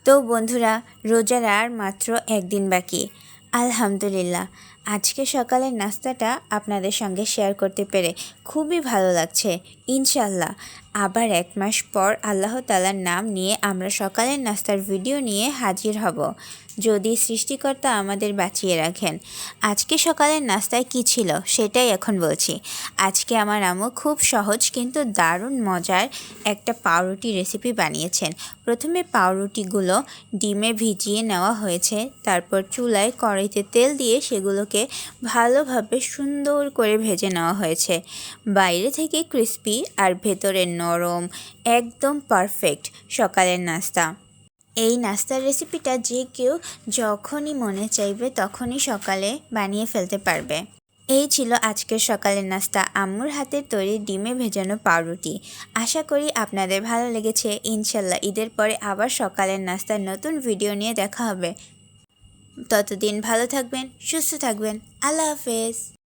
তো বন্ধুরা, রোজার আর মাত্র একদিন বাকি। আলহামদুলিল্লাহ, আজকে সকালের নাস্তাটা আপনাদের সঙ্গে শেয়ার করতে পেরে খুবই ভালো লাগছে। ইনশাল্লাহ আবার 1 মাস পর আল্লাহ তাআলার নাম নিয়ে আমরা সকালের নাস্তার ভিডিও নিয়ে হাজির হব, যদি সৃষ্টিকর্তা আমাদের বাঁচিয়ে রাখেন। আজকে সকালের নাস্তায় কি ছিল সেটাই এখন বলছি। আজকে আমার আম্মু খুব সহজ কিন্তু দারুণ মজার একটা পাউরুটি রেসিপি বানিয়েছেন। প্রথমে পাউরুটিগুলো ডিমে ভিজিয়ে নেওয়া হয়েছে, তারপর চুলায় কড়াইতে তেল দিয়ে সেগুলোকে ভালোভাবে সুন্দর করে ভেজে নেওয়া হয়েছে। বাইরে থেকে ক্রিস্পি আর ভেতরে নরম, একদম পারফেক্ট সকালের নাস্তা। এই নাস্তার রেসিপিটা যে কেউ যখনই মনে চাইবে তখনই সকালে বানিয়ে ফেলতে পারবে। এই ছিল আজকের সকালের নাস্তা, আম্মুর হাতের তৈরি ডিমে ভেজানো পাউরুটি। আশা করি আপনাদের ভালো লেগেছে। ইনশাল্লাহ ঈদের পরে আবার সকালের নাস্তার নতুন ভিডিও নিয়ে দেখা হবে। ততদিন ভালো থাকবেন, সুস্থ থাকবেন। আল্লাহ হাফেজ।